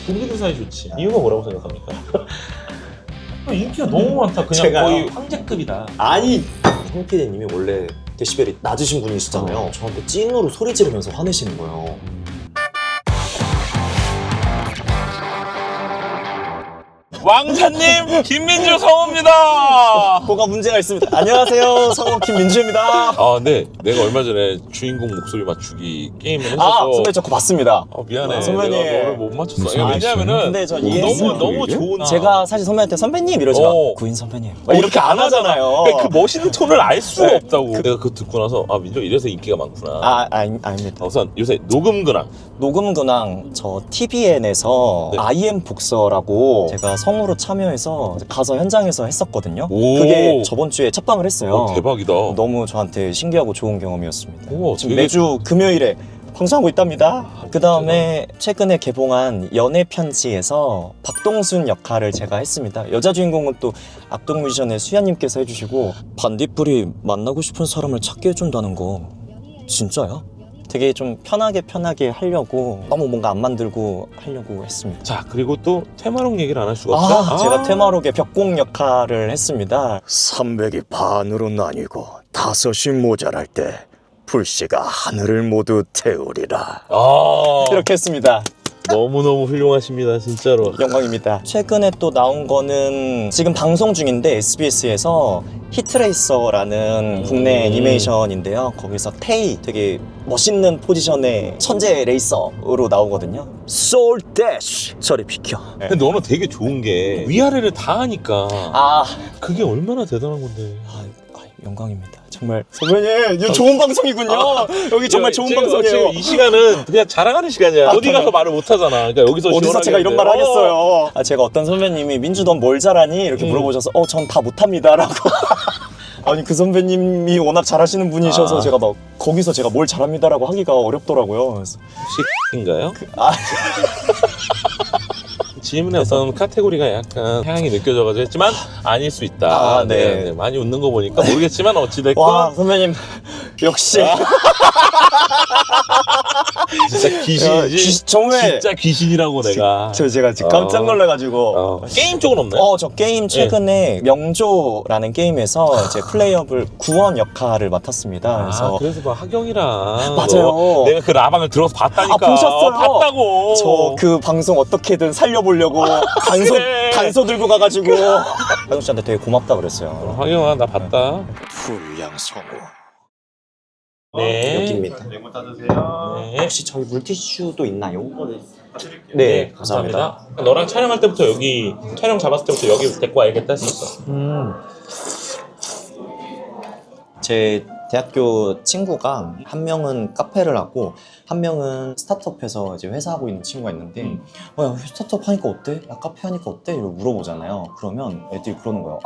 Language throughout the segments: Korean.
동기들 사이 좋지. 이유가 뭐라고 생각합니까? 인기가 너무 많다. 그냥 제가요? 거의 황제급이다. 아니, 황 PD님이 원래 데시벨이 낮으신 분이시잖아요. 저한테 찐으로 소리 지르면서 화내시는 거예요. 왕자님, 김민주 성우입니다. 뭐가 문제가 있습니다. 안녕하세요, 성우 김민주입니다. 아, 네. 내가 얼마 전에 주인공 목소리 맞추기 게임을 했어서. 선배님 저 그거 봤습니다. 미안해. 선배님. 내가 너를 못 맞췄어. 무슨 이거 왜냐면은 근데 저 이해했어요. 너무 좋은. 제가 사실 선배한테 선배님 이러지 마. 구인 선배님. 이렇게 안 하잖아요. 그 멋있는 톤을 알 수가 없다고. 내가 그거 듣고 나서 민주 이래서 인기가 많구나. 아닙니다. 우선 요새 녹음근황. 녹음근황 저 TVN에서 네. IM 복서라고 제가 성우로 참여해서 가서 현장에서 했었거든요. 오. 그게 저번 주에 첫방을 했어요. 대박이다. 너무 저한테 신기하고 좋은 경험이었습니다. 오, 지금 되게- 매주 금요일에 방송하고 있답니다. 그 다음에 최근에 개봉한 연애 편지에서 박동순 역할을 제가 했습니다. 여자 주인공은 또 악동뮤지션의 수야님께서 해주시고 반딧불이 만나고 싶은 사람을 찾게 해준다는 거 진짜야? 되게 좀 편하게 하려고 너무 뭔가 안 만들고 하려고 했습니다. 자, 그리고 또 테마록 얘기를 안 할 수가 없죠. 제가 테마록의 벽공 역할을 했습니다. 300이 반으로 나뉘고 5이 모자랄 때 불씨가 하늘을 모두 태우리라. 이렇게 했습니다. 너무너무 훌륭하십니다, 진짜로. 영광입니다. 최근에 또 나온 거는 지금 방송 중인데 SBS에서 히트레이서라는 국내 애니메이션인데요. 거기서 테이 되게 멋있는 포지션의 천재 레이서로 나오거든요. 소울 대쉬 저리 비켜. 근데 너는 되게 좋은 게 위아래를 다 하니까 그게 얼마나 대단한 건데. 영광입니다. 정말 선배님 이거 좋은 방송이군요. 여기 정말 좋은 지금 방송이에요. 이 시간은 그냥 자랑하는 시간이야. 어디 가서 말을 못 하잖아. 그러니까 여기서 어디서 시원하게 제가 이런 말 하는데. 하겠어요. 제가 어떤 선배님이 민주 넌 뭘 잘하니? 이렇게 물어보셔서 전 다 못합니다 라고. 아니 그 선배님이 워낙 잘하시는 분이셔서 제가 막 거기서 제가 뭘 잘합니다라고 하기가 어렵더라고요. 그래서 인가요? 질문에 어떤 카테고리가 약간 향이 느껴져가지고 했지만 아닐 수 있다. 네. 많이 웃는 거 보니까 모르겠지만 어찌됐건 와 선배님 역시 진짜 귀신이지. 정말 진짜 귀신이라고 내가. 제가 지금 깜짝 놀라가지고 게임 쪽은 없나요? 저 게임 최근에 명조라는 게임에서 이제 플레이어블 구원 역할을 맡았습니다. 그래서 막 하경이랑 맞아요. 내가 그 라방을 들어서 봤다니까. 보셨어요? 봤다고. 저 그 방송 어떻게든 살려보려고 단소 들고 가가지고 하경 씨한테 되게 고맙다 그랬어요. 하경아 나 봤다. 불량 성우. 네. 여기입니다. 메모 따주세요. 네. 혹시 저희 물티슈도 있나요? 드릴게요. 네, 감사합니다. 너랑 촬영할 때부터 여기 촬영 잡았을 때부터 여기 데리고 와야겠다 했었어. 제 대학교 친구가 한 명은 카페를 하고 한 명은 스타트업해서 이제 회사 하고 있는 친구가 있는데 야, 스타트업 하니까 어때? 야, 카페 하니까 어때? 이러고 물어보잖아요. 그러면 애들이 그러는 거예요.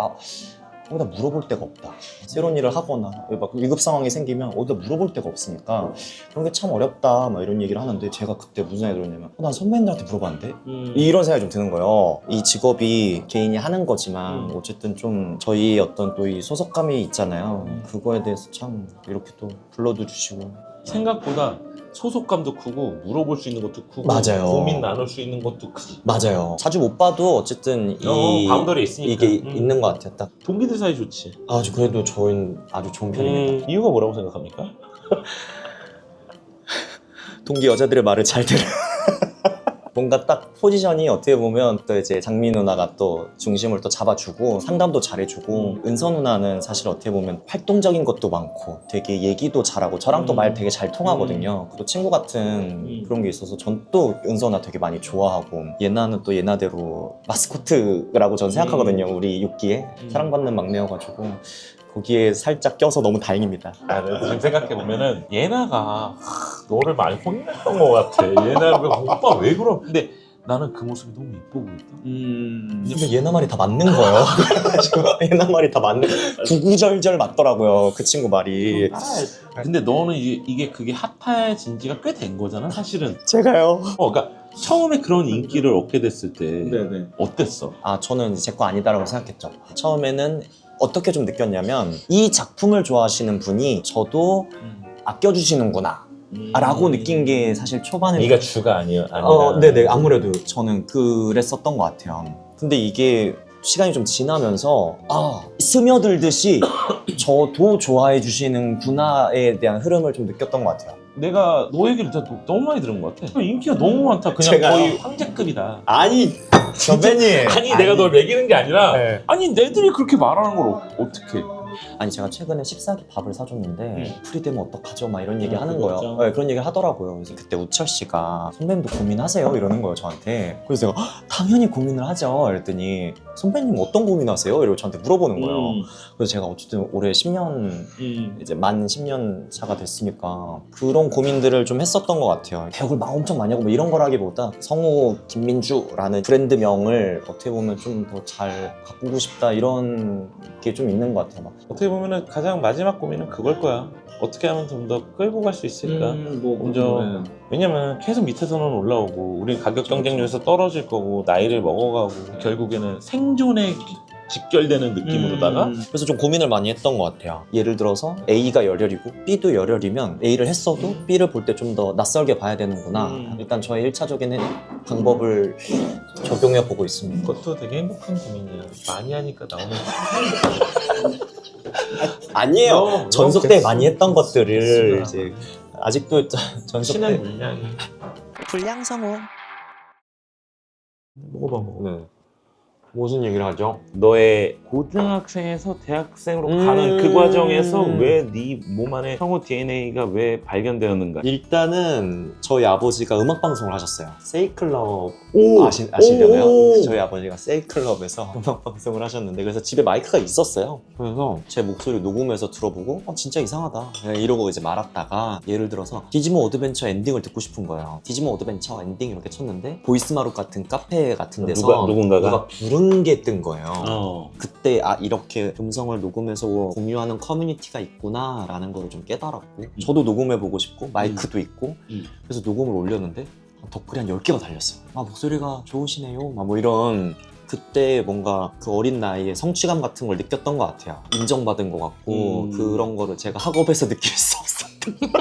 어디다 물어볼 데가 없다. 새로운 일을 하거나 막 위급 상황이 생기면 어디다 물어볼 데가 없으니까 그런 게 참 어렵다 막 이런 얘기를 하는데 제가 그때 무슨 생각이 들었냐면 난 선배님들한테 물어봤는데 이런 생각이 좀 드는 거예요. 이 직업이 개인이 하는 거지만 어쨌든 좀 저희 어떤 또 이 소속감이 있잖아요. 그거에 대해서 참 이렇게 또 불러도 주시고 생각보다 소속감도 크고 물어볼 수 있는 것도 크고 맞아요. 고민 나눌 수 있는 것도 크지. 맞아요. 자주 못 봐도 어쨌든 이 바운더리 있으니까. 이게 있는 것 같아요. 딱 동기들 사이 좋지. 그래도 저희는 아주 좋은 편입니다. 이유가 뭐라고 생각합니까? 동기 여자들의 말을 잘 들어요. 뭔가 딱 포지션이 어떻게 보면 또 이제 장미 누나가 또 중심을 또 잡아주고 상담도 잘해주고 은서 누나는 사실 어떻게 보면 활동적인 것도 많고 되게 얘기도 잘하고 저랑 또 말 되게 잘 통하거든요. 또 친구 같은 그런 게 있어서 전 또 은서 누나 되게 많이 좋아하고 예나는 또 예나대로 마스코트라고 전 생각하거든요. 우리 6기에 사랑받는 막내여가지고 거기에 살짝 껴서 너무 다행입니다. 지금 생각해보면은 예나가 너를 많이 혼냈던 것 같아. 예나가 오빠 왜 그러? 근데 나는 그 모습이 너무 이뻐 보였다. 근데 예나 말이 다 맞는 거예요. 그래가지고 예나 말이 다 맞는 구구절절 맞더라고요. 그 친구 말이. 근데 너는 이게 그게 핫해진 지가 꽤 된 거잖아 사실은. 제가요? 그러니까 처음에 그런 인기를 얻게 됐을 때 네네. 어땠어? 저는 제 거 아니다라고 생각했죠. 처음에는 어떻게 좀 느꼈냐면 이 작품을 좋아하시는 분이 저도 아껴주시는구나 라고 느낀 게 사실 초반에 네가 주가 아니야. 네네, 아무래도 저는 그랬었던 것 같아요. 근데 이게 시간이 좀 지나면서 스며들듯이 저도 좋아해 주시는구나에 대한 흐름을 좀 느꼈던 것 같아요. 내가 너 얘기를 진짜 너무 많이 들은 것 같아. 인기가 너무 많다. 그냥 제가요? 거의 황제급이다. 아니 선배님, 아니 내가 널 매기는 게 아니라 네. 아니 애들이 그렇게 말하는 걸 어떻게? 아니 제가 최근에 14기 밥을 사줬는데 풀이 되면 어떡하죠? 막 이런 얘기 하는 그거죠. 거예요. 네, 그런 얘기 하더라고요. 그래서 그때 우철 씨가 선배님도 고민하세요? 이러는 거예요 저한테. 그래서 제가 당연히 고민을 하죠. 이랬더니 선배님 어떤 고민하세요? 이러고 저한테 물어보는 거예요. 그래서 제가 어쨌든 올해 10년 이제 만 10년 차가 됐으니까 그런 고민들을 좀 했었던 것 같아요. 배역을 막 엄청 많이 하고 뭐 이런 거라기보다 성우 김민주라는 브랜드명을 어떻게 보면 좀 더 잘 가꾸고 싶다 이런 게 좀 있는 것 같아요. 막. 어떻게 보면은 가장 마지막 고민은 그걸 거야. 어떻게 하면 좀 더 끌고 갈 수 있을까? 먼저 왜냐면 계속 밑에서는 올라오고 우리 가격 경쟁력에서 떨어질 거고 나이를 먹어가고 결국에는 생존에 직결되는 느낌으로다가 그래서 좀 고민을 많이 했던 것 같아요. 예를 들어서 A가 열혈이고 B도 열혈이면 A를 했어도 B를 볼 때 좀 더 낯설게 봐야 되는구나. 일단 저의 1차적인 방법을 적용해 보고 있습니다. 그것도 되게 행복한 고민이야. 많이 하니까 나오는 아니에요. 전속 때 많이 했던 것들을 이제 아직도 전속 신의 때 물량이. 불량 성우. 먹어봐. 네. 무슨 얘기를 하죠? 너의 고등학생에서 대학생으로 가는 그 과정에서 왜 네 몸 안에 성우 DNA가 왜 발견되었는가? 일단은 저희 아버지가 음악 방송을 하셨어요. 세이클럽 아시려나요? 저희 아버지가 세이클럽에서 음악 방송을 하셨는데 그래서 집에 마이크가 있었어요. 그래서 제 목소리 녹음해서 들어보고 진짜 이상하다 그냥 이러고 이제 말았다가 예를 들어서 디지몬 어드벤처 엔딩을 듣고 싶은 거예요. 디지몬 어드벤처 엔딩 이렇게 쳤는데 보이스마루 같은 카페 같은 데서 누가 부른 게 뜬 거예요. 그때 이렇게 음성을 녹음해서 공유하는 커뮤니티가 있구나 라는 거를 좀 깨달았고 저도 녹음해보고 싶고 마이크도 있고 그래서 녹음을 올렸는데 댓글이 한 10개가 달렸어요. 목소리가 좋으시네요 막 뭐 이런 그때 뭔가 그 어린 나이에 성취감 같은 걸 느꼈던 것 같아요. 인정받은 것 같고 그런 거를 제가 학업에서 느낄 수 없었던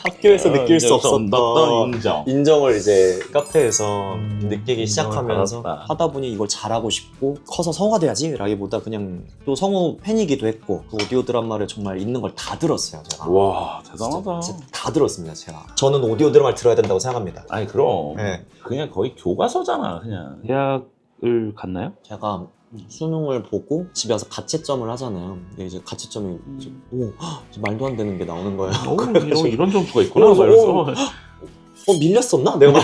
학교에서 느낄 수 없었던 인정을 이제 카페에서 느끼기 시작하면서 하다 보니 이걸 잘하고 싶고 커서 성우가 돼야지 라기보다 그냥 또 성우 팬이기도 했고 그 오디오 드라마를 정말 있는 걸 다 들었어요 제가. 와 대단하다. 진짜 다 들었습니다 제가. 저는 오디오 드라마를 들어야 된다고 생각합니다. 아니 그럼 네. 그냥 거의 교과서잖아 그냥. 대학을 갔나요? 제가 수능을 보고 집에 와서 가채점을 하잖아요. 근데 이제 가채점이 말도 안 되는 게 나오는 거예요. 이런 점수가 있구나. 그래서 밀렸었나? 내가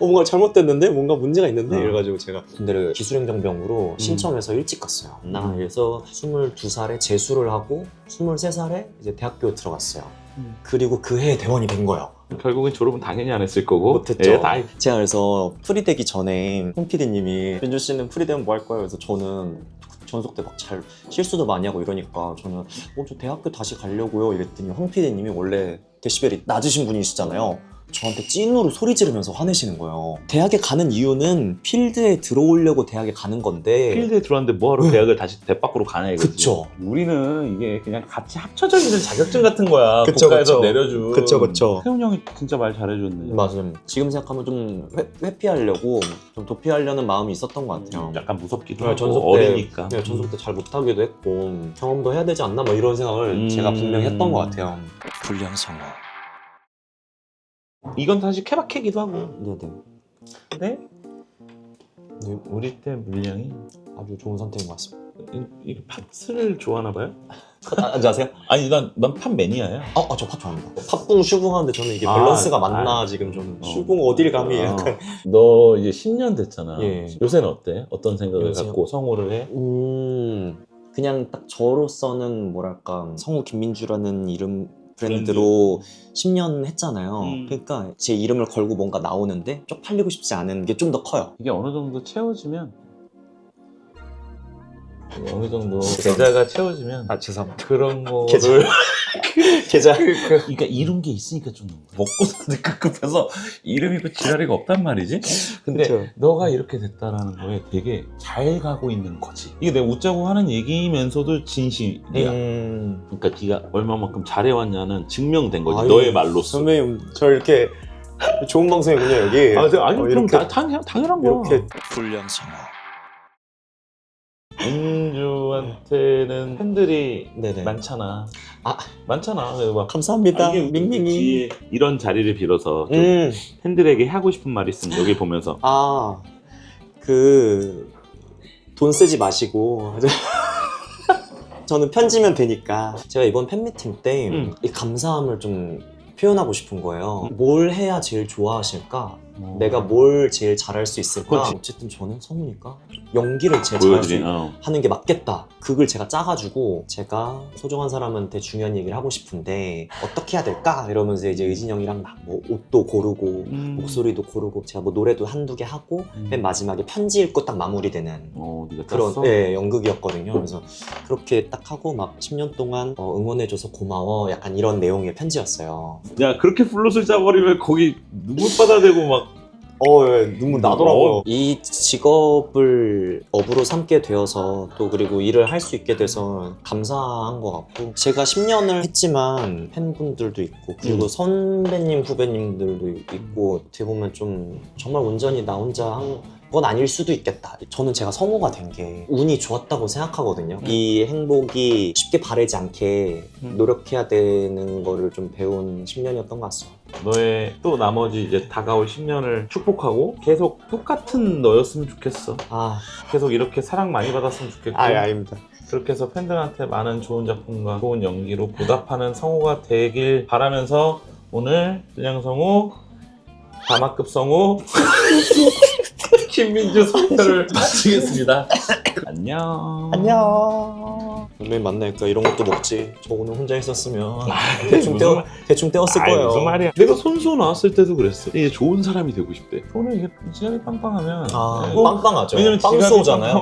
뭔가 잘못됐는데? 뭔가 문제가 있는데? 이래가지고 제가 군대를 기술행정병으로 신청해서 일찍 갔어요. 그래서 22살에 재수를 하고 23살에 이제 대학교 들어갔어요. 그리고 그 해에 대원이 된 거예요. 결국엔 졸업은 당연히 안 했을 거고 못했죠. 예, 다 제가 그래서 프리되기 전에 홍 PD님이 민주 씨는 프리되면 뭐 할 거예요? 그래서 저는 전속 때 막 잘 실수도 많이 하고 이러니까 저는 저 대학교 다시 가려고요 이랬더니 홍 PD님이 원래 데시벨이 낮으신 분이시잖아요. 저한테 찐으로 소리 지르면서 화내시는 거예요. 대학에 가는 이유는 필드에 들어오려고 대학에 가는 건데 필드에 들어왔는데 뭐하러 대학을 다시 대 밖으로 가냐 이거지. 그쵸. 우리는 이게 그냥 같이 합쳐져 있는 자격증 같은 거야. 그쵸, 국가에서 그쵸. 내려준. 그쵸. 태훈 형이 진짜 말 잘해줬네. 맞아요. 지금 생각하면 좀 회피하려고 좀 도피하려는 마음이 있었던 것 같아요. 약간 무섭기도 네, 하고 전속 때, 어리니까. 네, 전속 때 잘 못하기도 했고 경험도 해야 되지 않나 뭐 이런 생각을 제가 분명히 했던 것 같아요. 불량성우. 이건 사실 케바케기도 하고. 네네. 근데 네, 우리 때 물량이 아주 좋은 선택인 것 같습니다. 이 팝스를 좋아하나 봐요? 안녕하세요. 아니 난 팝 매니아야. 저 팝 좋아합니다. 팝붕 슈붕 하는데 저는 이게 밸런스가 맞나 지금 좀 슈붕 어딜 감히 약간 너 이제 10년 됐잖아. 예. 요새는 어때? 어떤 생각을 요새요? 갖고 성우를 해? 그냥 딱 저로서는 뭐랄까 성우 김민주라는 이름 브랜드로 10년 했잖아요. 그러니까 제 이름을 걸고 뭔가 나오는데 쪽팔리고 싶지 않은 게 좀 더 커요. 이게 어느 정도 채워지면 어느 정도 계좌가 채워지면 아 죄송합니다. 그런 거를 계좌. 그러니까 이룬 게 있으니까 좀 먹고 사는 급급해서 이름이 그 지랄이가 없단 말이지. 근데 그쵸. 너가 이렇게 됐다라는 거에 되게 잘 가고 있는 거지. 이게 내가 웃자고 하는 얘기면서도 진심이야. 그러니까 네가 얼마만큼 잘해왔냐는 증명된 거지. 아유, 너의 말로써. 선배님 저 이렇게 좋은 방송이군요 여기. 아니 그럼 이렇게, 당연한 거야. 이렇게 훈련 생활. 은주한테는 팬들이 네네. 많잖아. 아. 많잖아. 그래서 막 감사합니다. 이게 밍밍이. 뒤에 이런 자리를 빌어서 좀 팬들에게 하고 싶은 말 있으면 여기 보면서 아, 돈 쓰지 마시고. 저는 편지면 되니까. 제가 이번 팬미팅 때 이 감사함을 좀 표현하고 싶은 거예요. 뭘 해야 제일 좋아하실까? 내가 뭘 제일 잘할 수 있을까? 그렇지. 어쨌든 저는 성우니까 연기를 제일 잘할 수 보여드린 하는 게 맞겠다. 그걸 제가 짜가지고 제가 소중한 사람한테 중요한 얘기를 하고 싶은데 어떻게 해야 될까? 이러면서 이제 의진 형이랑 막 뭐 옷도 고르고 목소리도 고르고 제가 뭐 노래도 한두 개 하고 맨 마지막에 편지 읽고 딱 마무리되는 네가 그런 짰어? 예, 연극이었거든요. 그래서 그렇게 딱 하고 막 10년 동안 응원해줘서 고마워 약간 이런 내용의 편지였어요. 야 그렇게 플롯을 짜버리면 거기 눈물 받아대고 막 예, 눈물 나더라고요. 이 직업을 업으로 삼게 되어서 또 그리고 일을 할 수 있게 돼서 감사한 것 같고 제가 10년을 했지만 팬분들도 있고 그리고 선배님 후배님들도 있고 어떻게 보면 좀 정말 온전히 나 혼자 한 건 아닐 수도 있겠다. 저는 제가 성우가 된 게 운이 좋았다고 생각하거든요. 이 행복이 쉽게 바래지 않게 노력해야 되는 거를 좀 배운 10년이었던 것 같습니다. 너의 또 나머지 이제 다가올 10년을 축복하고 계속 똑같은 너였으면 좋겠어. 계속 이렇게 사랑 많이 받았으면 좋겠고 아닙니다. 그렇게 해서 팬들한테 많은 좋은 작품과 좋은 연기로 보답하는 성우가 되길 바라면서 오늘 그냥 성우 다마급 성우 김민주 선배를 마치겠습니다. 안녕. 안녕. 선배님 만나니까 이런 것도 먹지. 저 오늘 혼자 있었으면 대충 떼었을 거예요. 무슨 말이야. 내가 손수 나왔을 때도 그랬어. 이제 좋은 사람이 되고 싶대. 손은 이게 지갑이 빵빵하면 빵빵하죠. 왜냐면 빵 지갑이 쏘잖아요.